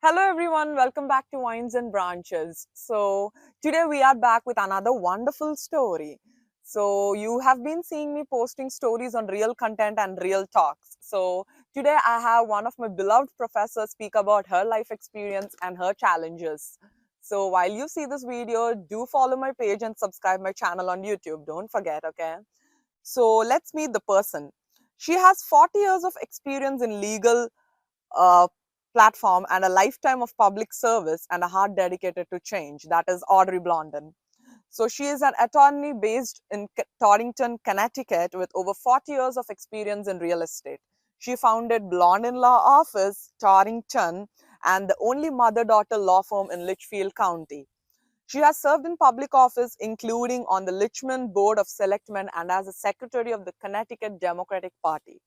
Hello everyone, welcome back to Vines and Branches. So today we are back with another wonderful story. So you have been seeing me posting stories on real content and real talks. So today I have one of my beloved professors speak about her life experience and her challenges. So while you see this video, do follow my page and subscribe my channel on YouTube. Don't forget, okay? So let's meet the person. She has 40 years of experience in legal uh, platform and a lifetime of public service and a heart dedicated to change. That is Audrey Blondin. So she is an attorney based in Torrington, Connecticut with over 40 years of experience in real estate. She founded Blondin Law Office, Torrington, and the only mother-daughter law firm in Litchfield County. She has served in public office, including on the Richmond Board of Selectmen and as a secretary of the Connecticut Democratic Party.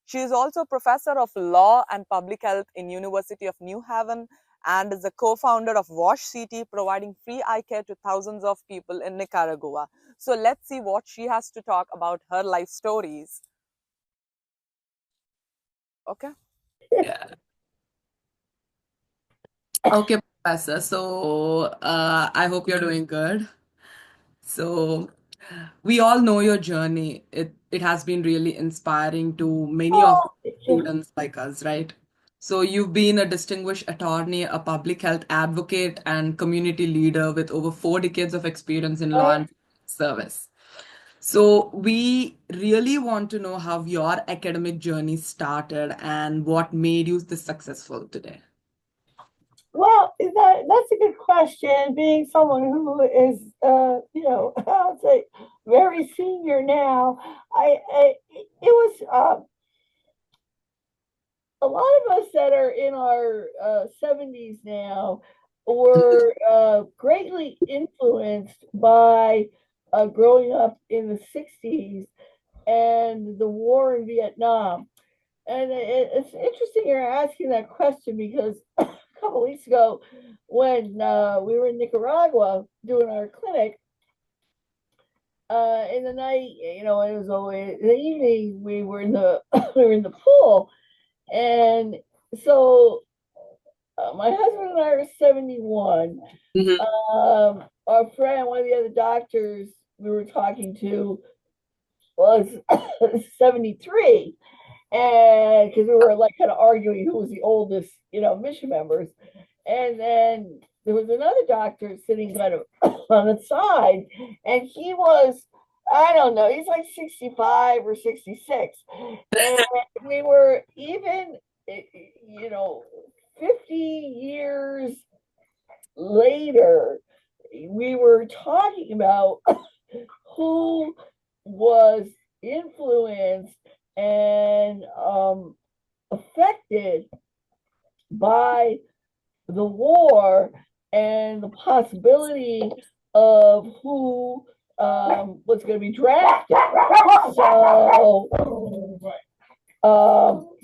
She is also a professor of law and public health in University of New Haven and is the co-founder of VOSH-CT, providing free eye care to thousands of people in Nicaragua. So let's see what she has to talk about her life stories. Okay. Yeah. Okay, Professor. So I hope you're doing good. So we all know your journey. It has been really inspiring to many of the students like us, right? So you've been a distinguished attorney, a public health advocate, and community leader with over 4 decades of experience in law and service. So we really want to know how your academic journey started and what made you this successful today. Well, that's a good question. Being someone who is, I'll say very senior now, it was a lot of us that are in our 70s now were greatly influenced by growing up in the 60s and the war in Vietnam. And it's interesting you're asking that question because a couple weeks ago, when we were in Nicaragua doing our clinic, in the night, it was always in the evening. We were in the we were in the pool, and so my husband and I are 71. Mhm. Our friend, one of the other doctors we were talking to, was 73. And because we were like kind of arguing who was the oldest, mission members. And then there was another doctor sitting kind of on the side, and he was, I don't know, he's like 65 or 66. And we were even, 50 years later, we were talking about who was influenced and affected by the war and the possibility of who was going to be drafted.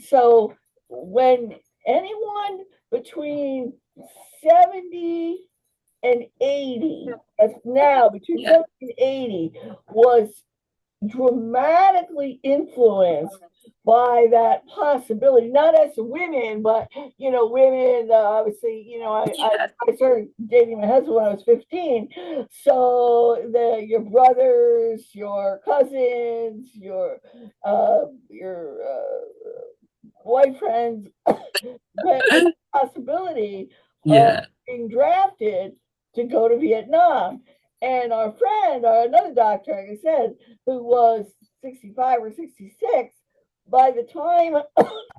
So when anyone between 70 and 80, that's now between 70 and 80, was dramatically influenced by that possibility, not as women, but women. Obviously, I started dating my husband when I was 15. So your brothers, your cousins, your boyfriends, the possibility of Yeah. being drafted to go to Vietnam. And our friend, another doctor, like I said, who was 65 or 66, by the time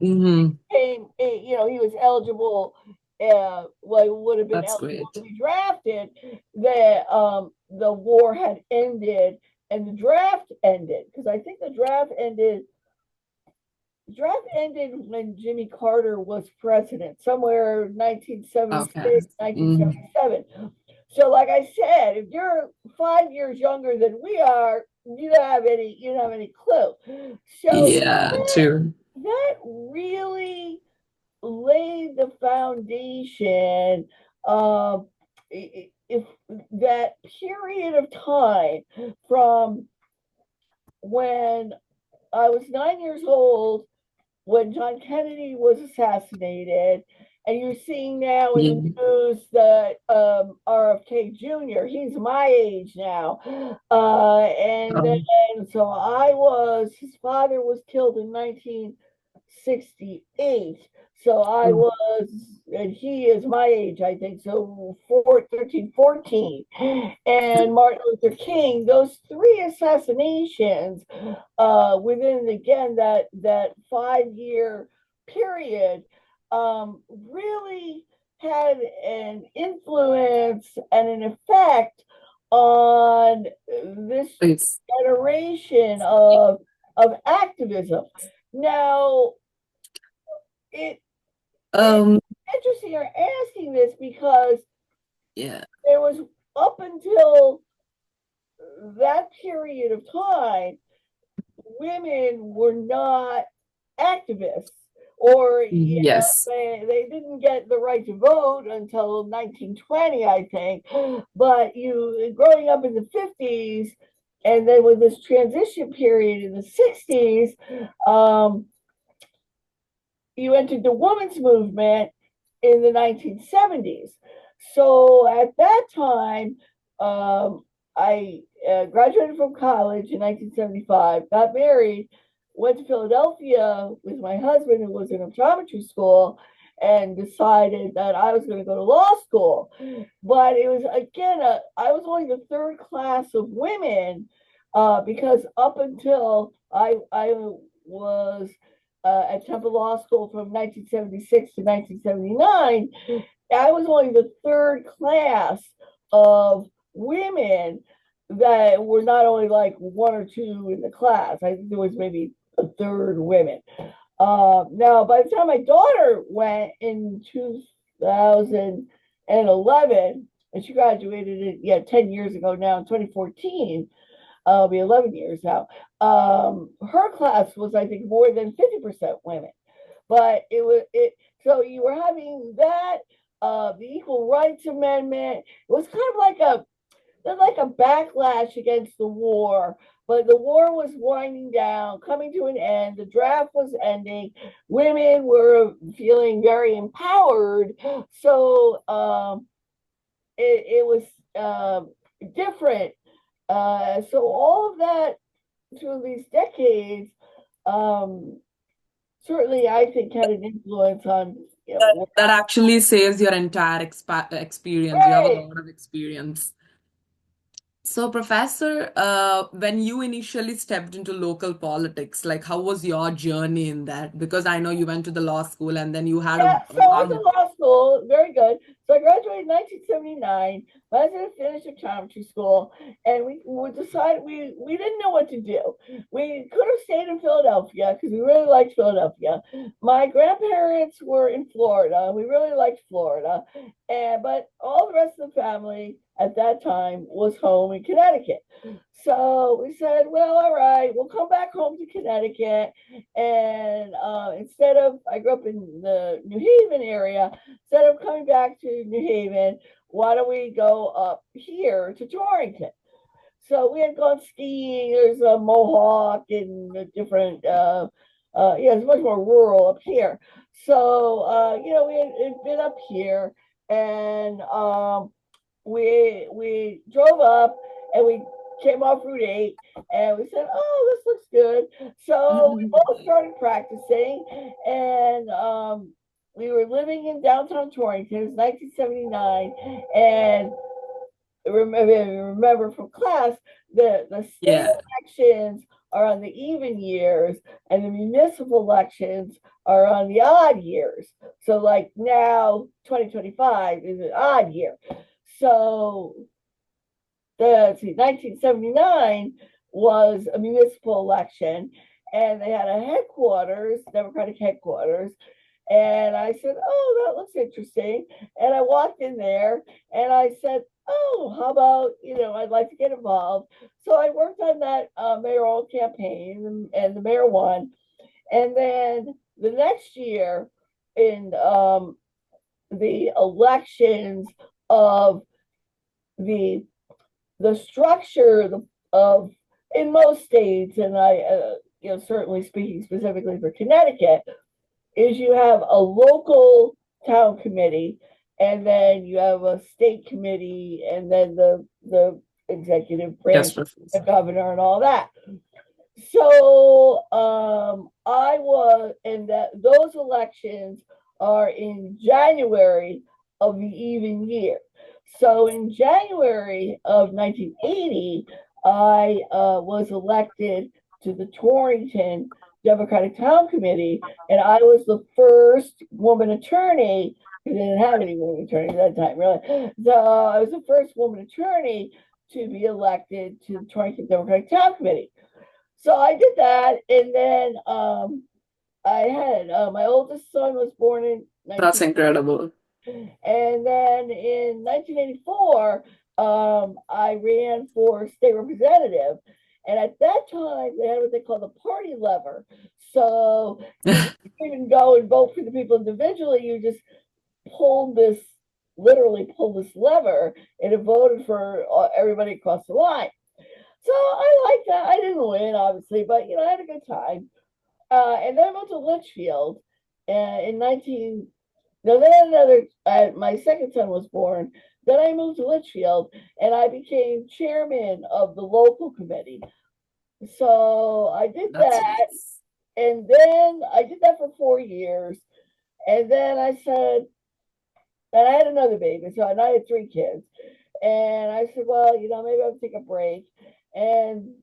Hmm. came, he was eligible, would have been That's eligible to great. be drafted, the war had ended and the draft ended. Because I think the draft ended when Jimmy Carter was president, somewhere 1976, Okay. Mm. 1977. So, like I said, if you're 5 years younger than we are, you don't have any clue. So Yeah, true. that really laid the foundation. If that period of time from when I was 9 years old, when John Kennedy was assassinated, And you're seeing now in the news that RFK Jr., he's my age now. And then, so his father was killed in 1968. So I was, and he is my age, I think, so 13, 14. And Martin Luther King, those three assassinations within, again, that 5-year period really had an influence and an effect on this generation of activism. Now, it's interesting you're asking this because there was, up until that period of time, women were not activists, or they didn't get the right to vote until 1920, I think. But growing up in the 50s, and then with this transition period in the 60s, you entered the women's movement in the 1970s. So at that time, I graduated from college in 1975, got married, went to Philadelphia with my husband, who was in optometry school, and decided that I was going to go to law school. But it was, again, I was only the third class of women, because up until I was at Temple Law School from 1976 to 1979, I was only the third class of women that were not only like one or two in the class. I think there was maybe a third women. Now, by the time my daughter went in 2011, and she graduated 10 years ago now, in 2014, it'll be 11 years now. Her class was, I think, more than 50% women. But so you were having that, the Equal Rights Amendment. It was kind of like a backlash against the war, but the war was winding down, coming to an end. The draft was ending. Women were feeling very empowered. So it was different. So all of that through these decades, certainly I think had an influence on. That actually says your entire experience. You have a lot of experience. So, Professor, when you initially stepped into local politics, like how was your journey in that? Because I know you went to the law school and then you had so I went to law school, very good. So I graduated in 1979. My husband finished optometry school, and we decided we didn't know what to do. We could have stayed in Philadelphia because we really liked Philadelphia. My grandparents were in Florida. We really liked Florida, but all the rest of the family at that time was home in Connecticut. So we said, well, all right, we'll come back home to Connecticut. And instead of, I grew up in the New Haven area, instead of coming back to New Haven, why don't we go up here to Torrington? So we had gone skiing. There's a Mohawk and a different, it's much more rural up here. So, we had been up here, and we drove up, and we came off Route 8, and we said, oh, this looks good. So we both started practicing, and we were living in downtown Torrington. It was 1979, and remember from class, the state elections are on the even years, and the municipal elections are on the odd years. So like now, 2025 is an odd year. So 1979 was a municipal election, and they had a headquarters, Democratic headquarters. And I said, oh, that looks interesting. And I walked in there, and I said, oh, how about, I'd like to get involved. So I worked on that mayoral campaign, and the mayor won. And then the next year, in the elections of the structure of, in most states, and I, certainly speaking specifically for Connecticut, is you have a local town committee, and then you have a state committee, and then the executive branch, the governor, and all that. So I was, and that those elections are in January of the even year. So in January of 1980, I was elected to the Torrington Democratic Town Committee, and I was the first woman attorney. They didn't have any women attorneys at that time, really. So I was the first woman attorney to be elected to the Torrington Democratic Town Committee. So I did that, and then I had my oldest son was born in 19- That's incredible. And then in 1984, I ran for state representative. And at that time, they had what they call the party lever. So you didn't even go and vote for the people individually. You just literally pulled this lever, and it voted for everybody across the line. So I liked that. I didn't win, obviously, but I had a good time. And then I moved to Litchfield in 19. Now then my second son was born. Then I moved to Litchfield, and I became chairman of the local committee. So I did that, and then I did that for 4 years, and then I said, and I had another baby, so I had 3 kids, and I said, well, maybe I'll take a break. And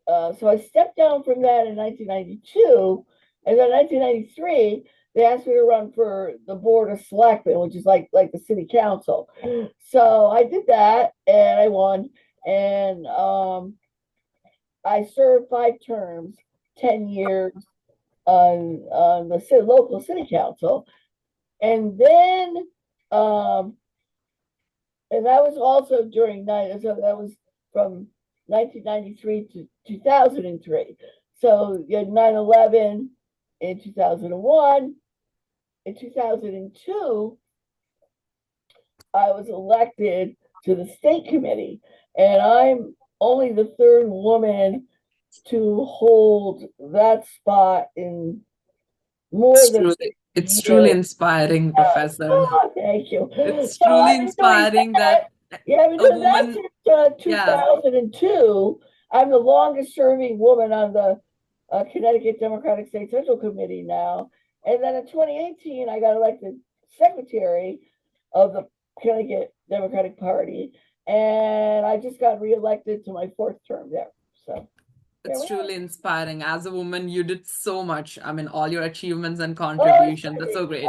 so I stepped down from that in 1992, and then in 1993, they asked me to run for the Board of Selectmen, which is like the city council. So I did that, and I won, and I served 5 terms, 10 years on the local city council, and then and that was also during night. So that was from 1993 to 2003. So you had 9/11 in 2001. In 2002, I was elected to the state committee, and I'm only the 3rd woman to hold that spot in more than it's truly inspiring, Professor. Oh, thank you. It's truly inspiring that I've been doing that since 2002. I'm the longest serving woman on the Connecticut Democratic State Central Committee now. And then in 2018, I got elected secretary of the Connecticut Democratic Party. And I just got reelected to my 4th term there. So it's truly inspiring. As a woman, you did so much. I mean, all your achievements and contributions. That's so great.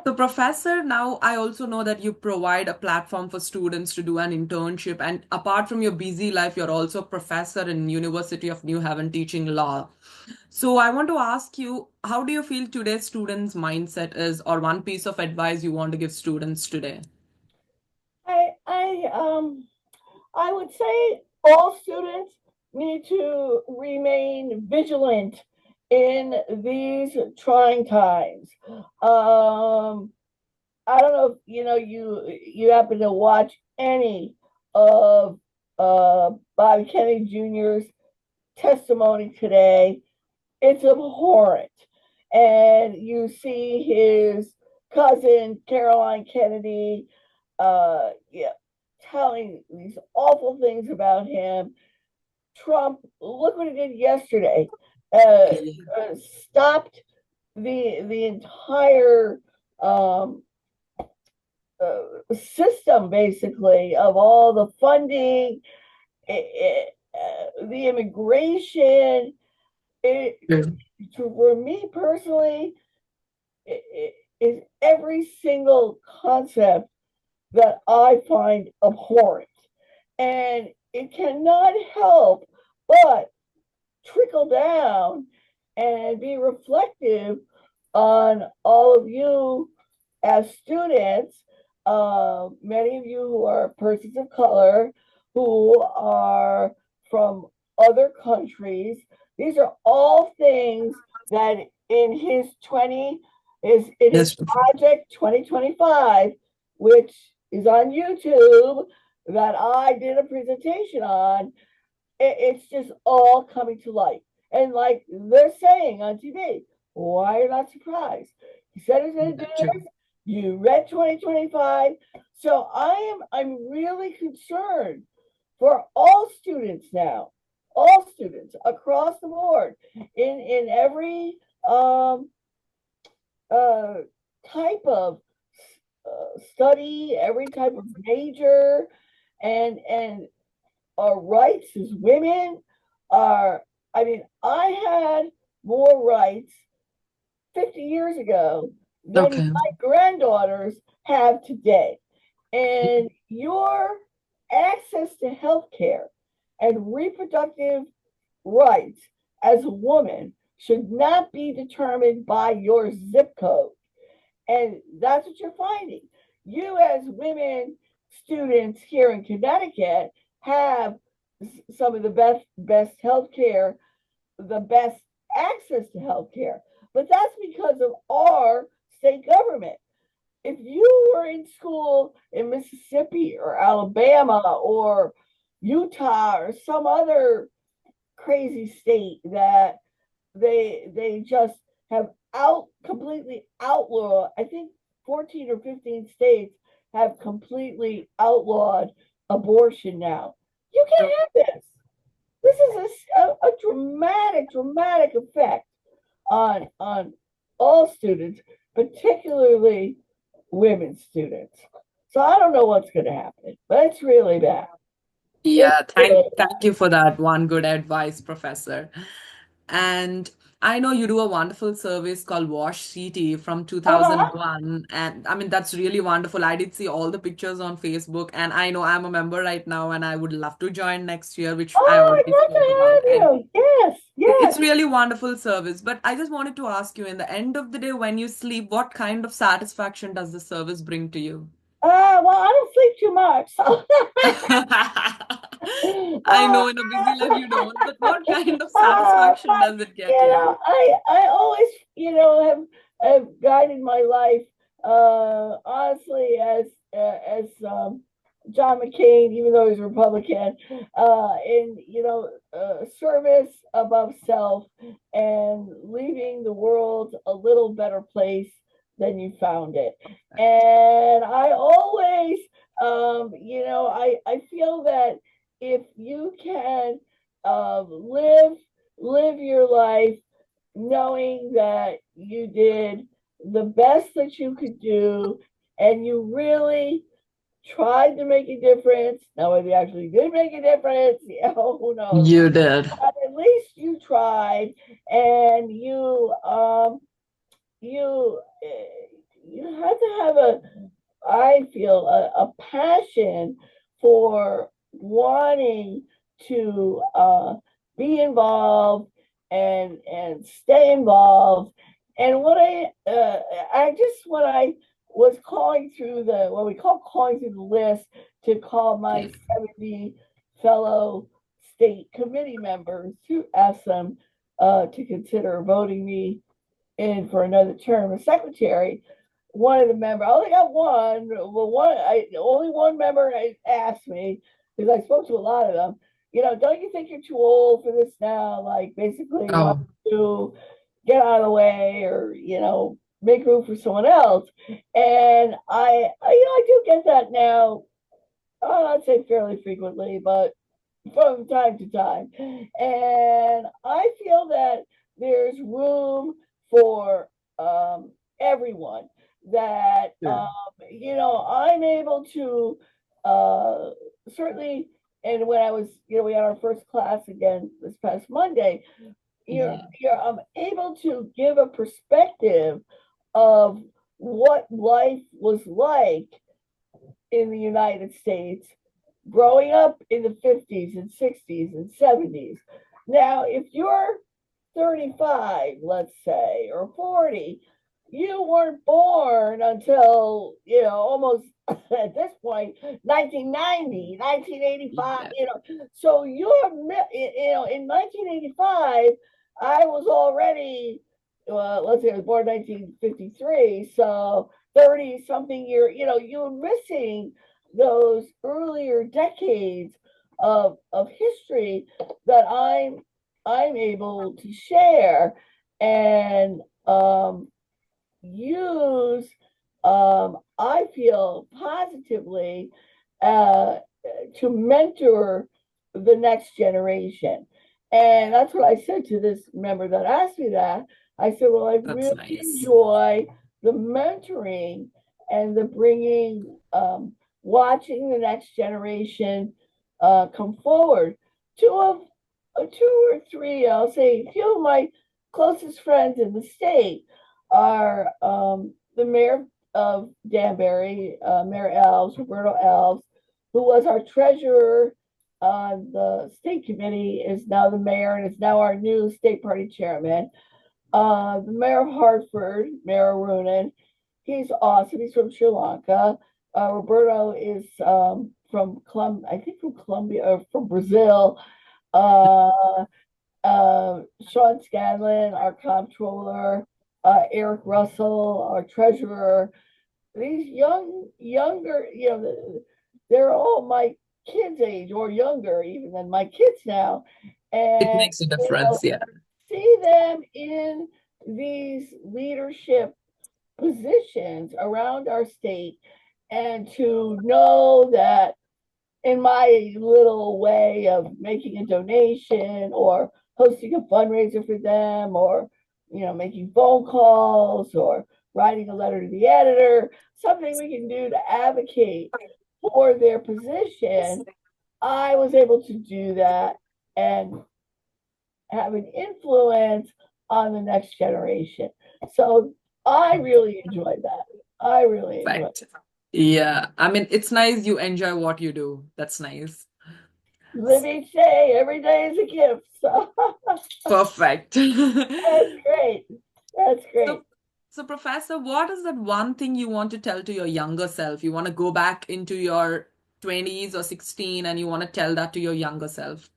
So, Professor, now I also know that you provide a platform for students to do an internship. And apart from your busy life, you're also a professor in University of New Haven teaching law. So I want to ask you, how do you feel today's students' mindset is, or one piece of advice you want to give students today? I would say all students need to remain vigilant in these trying times. I don't know if you happen to watch any of Bobby Kennedy Jr.'s testimony today. It's abhorrent, and you see his cousin Caroline Kennedy, telling these awful things about him. Trump, look what he did yesterday. Stopped the entire system, basically, of all the funding, the immigration. For me personally, it is every single concept that I find abhorrent. And it cannot help but trickle down and be reflective on all of you as students, many of you who are persons of color, who are from other countries. These are all things that in his project 2025, which is on YouTube, that I did a presentation on. It's just all coming to light. And like they're saying on TV, why are you not surprised? He said he's going to do this. You read 2025. So I'm really concerned for all students now, all students across the board in every uh, type of study, every type of major, and our rights as women are. I mean, I had more rights 50 years ago than Okay. my granddaughters have today. And your access to health care and reproductive rights as a woman should not be determined by your zip code. And that's what you're finding. You, as women students here in Connecticut, have some of the best health care, the best access to health care. But that's because of our state government. If you were in school in Mississippi or Alabama or Utah or some other crazy state that they just have completely outlawed, I think 14 or 15 states have completely outlawed abortion now. You can't have this. This is a dramatic effect on all students, particularly women students. So I don't know what's going to happen, but it's really bad. It's Yeah, really thank you for that one good advice, Professor. And I know you do a wonderful service called VOSH-CT from uh-huh. 2001. And I mean, that's really wonderful. I did see all the pictures on Facebook, and I know I'm a member right now, and I would love to join next year, which I Oh, already I'd love spoke about. to And have you. Yes, it's yes. really wonderful service. But I just wanted to ask you, in the end of the day, when you sleep, what kind of satisfaction does the service bring to you? Well, I don't sleep too much, so I know in a busy life you don't, but what kind of satisfaction but does it get you? I always have guided my life honestly as John McCain, even though he's a Republican, in service above self and leaving the world a little better place than you found it. And I always, I feel that if you can live your life knowing that you did the best that you could do and you really tried to make a difference. Now, if you actually did make a difference, who knows? You did. But at least you tried, and you you have to have I feel a passion for wanting to be involved and stay involved. And what I was calling through what we call calling through the list to call my Yes. 70 fellow state committee members to ask them to consider voting me in for another term as secretary. One of the members, I only got one. Well, only one member asked me because I spoke to a lot of them. Don't you think you're too old for this now? Like, basically, why Oh, don't you get out of the way, or make room for someone else? And I do get that now. I'll not say fairly frequently, but from time to time. And I feel that there's room for everyone. That sure. I'm able to uh, certainly. And when I was, we had our first class again this past Monday. Yeah. I'm able to give a perspective of what life was like in the United States growing up in the 50s and 60s and 70s. Now, if you're 35, let's say, or 40, you weren't born until, almost at this point, 1990, 1985, Yeah. So in 1985, I was already, let's say I was born in 1953, so 30 something year, you're missing those earlier decades of history that I'm able to share and use I feel positively to mentor the next generation. And that's what I said to this member that asked me that. I said, well, I That's really nice. enjoy the mentoring and the bringing, watching the next generation come forward. Two or three, I'll say, a few of my closest friends in the state are the mayor of Danbury, Mayor Elves, Roberto Elves, who was our treasurer on the state committee, is now the mayor and is now our new state party chairman. The mayor of Hartford, Mayor Arunan, he's awesome. He's from Sri Lanka. Roberto is I think from Colombia or from Brazil. Uh, Sean Scanlon, our comptroller, Eric Russell, our treasurer. These younger, they're all my kids' age or younger even than my kids now. It And, makes a difference, yeah. see them in these leadership positions around our state and to know that in my little way of making a donation or hosting a fundraiser for them or making phone calls or writing a letter to the editor, something we can do to advocate for their position. I was able to do that and have an influence on the next generation. So I really enjoyed that. I really enjoyed Right. Yeah. I mean, it's nice you enjoy what you do. That's nice. live each day. Every day is a gift. So Perfect. that's great. That's great. So, so, Professor, what is that one thing you want to tell to your younger self? You want to go back into your 20s or 16 and you want to tell that to your younger self?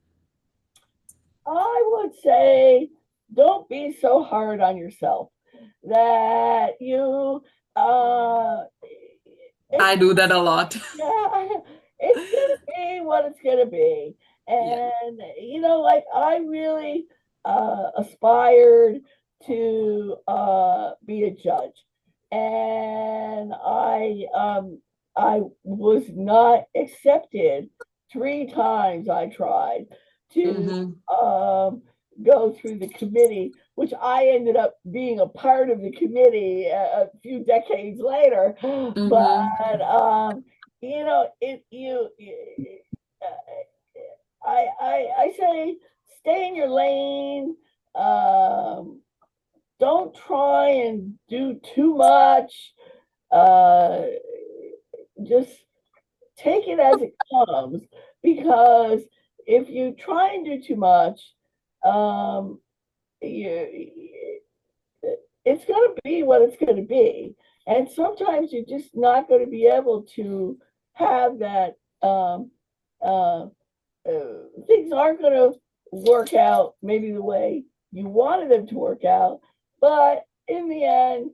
I would say don't be so hard on yourself that you I it's do that a lot. yeah, it's gonna be what it's gonna be. Yeah. And like I really aspired to be a judge. And I was not accepted 3 times. I tried to Mm-hmm. go through the committee, which I ended up being a part of the committee a few decades later. Mm-hmm. But it you I say stay in your lane. Don't try and do too much. Uh, just take it as it comes, because if you try and do too much, um, you, it's going to be what it's going to be. And sometimes you're just not going to be able to have that. Uh, Things aren't going to work out maybe the way you wanted them to work out, but in the end,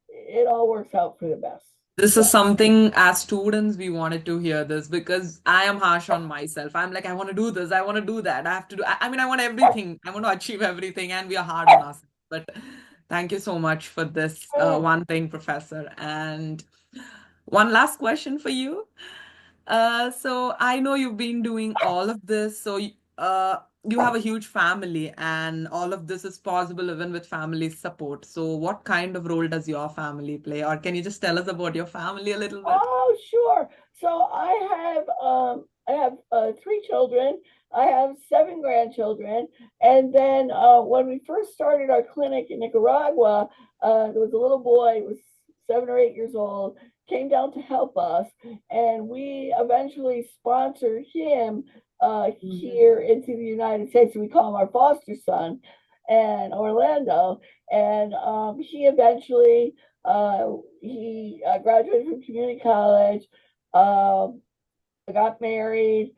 it all works out for the best. This So, is something as students we wanted to hear this because I am harsh on myself. I'm like, I want to do this, I want to do that. I have to do, I mean, I want everything. I want to achieve everything, and we are hard on us. But thank you so much for this one thing, Professor. And one last question for you. So I know you've been doing all of this. So you have a huge family, and all of this is possible even with family support. So what kind of role does your family play? Or can you just tell us about your family a little bit? oh, sure. So I have 3 children. I have 7 grandchildren. And then when we first started our clinic in Nicaragua, there was a little boy, who was 7 or 8 years old, came down to help us, and we eventually sponsored him here into the United States. We call him our foster son, and Orlando. And he graduated from community college, got married,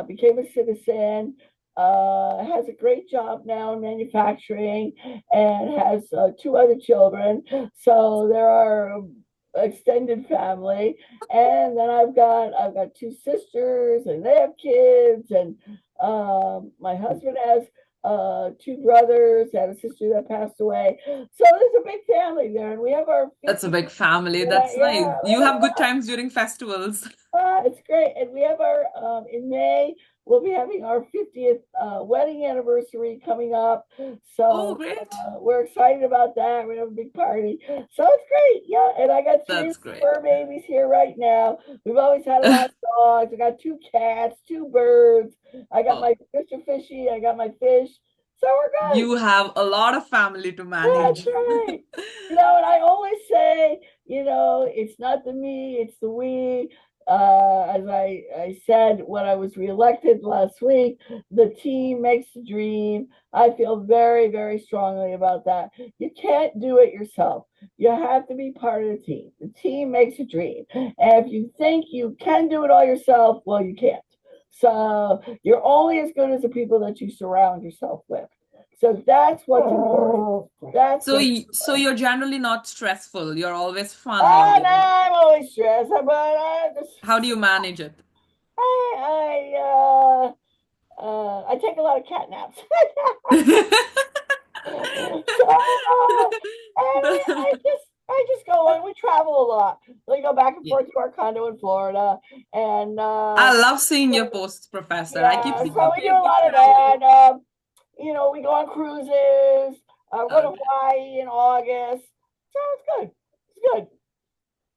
became a citizen, has a great job now in manufacturing, and has 2 other children. So there are extended family. And then I've got 2 sisters, and they have kids, and my husband has two brothers, had a sister that passed away. So there's a big family there, and we have our That's a 50th. big family. Yeah, That's nice. yeah. You have good times during festivals. It's great. And we have our, in May, we'll be having our 50th wedding anniversary coming up. Oh, So great. we're excited about that. We have a big party. So it's great. Yeah. And I got 3 That's great. fur babies here right now. We've always had a lot of dogs. I got 2 cats, 2 birds. I got Oh, my Mr. Fishy. I got my fish. So we're good. you have a lot of family to That's manage. right. And I always say, it's not the me, it's the we. As I said when I was reelected last week, the team makes the dream. I feel very, very strongly about that. You can't do it yourself. You have to be part of the team. The team makes a dream. And if you think you can do it all yourself, well, you can't. So you're only as good as the people that you surround yourself with. So that's what's important. So you're generally not stressful. You're always fun. Oh, no, I'm always stressed, but How do you manage it? I take a lot of cat naps. So, I just go and we travel a lot. We go back and forth to our condo in Florida, and I love seeing your posts, Professor. I keep seeing so we do a lot of that. We go on cruises. We're going to Hawaii in August. So it's good. It's good.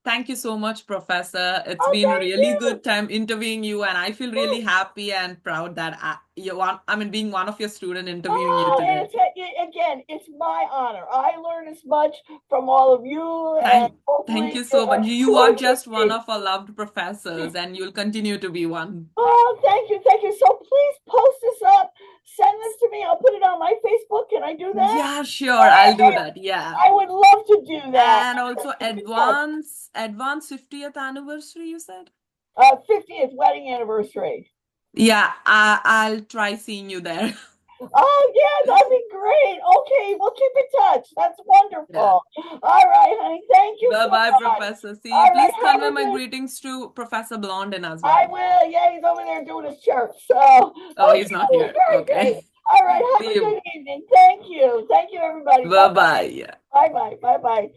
Thank you so much, Professor. It's Oh, been thank really you. good time interviewing you, and I feel really happy and proud that being one of your students interviewing you today. Again, it's my honor. I learn as much from all of you, and Thank hopefully you so much. You are just one of our loved professors, and you'll continue to be one. Oh, thank you, thank you. So please post this up. Send this to me. I'll put it on my Facebook. Can I do that? Yeah, sure. I'll do that. Yeah. I would love to do that. And also advance 50th anniversary, you said? 50th wedding anniversary. Yeah, I'll try seeing you there. Oh, yeah, that'd be great. Okay, we'll keep in touch. That's wonderful. Yeah. All right, honey. Thank you. Bye-bye, so much. Professor. See you. Please convey my greetings to Professor Blondin as well. I will. Yeah, he's over there doing his church. So. He's not here. Okay. Great. All right. Have a good evening. Thank you. Thank you, everybody. Bye-bye. Bye-bye. Bye-bye.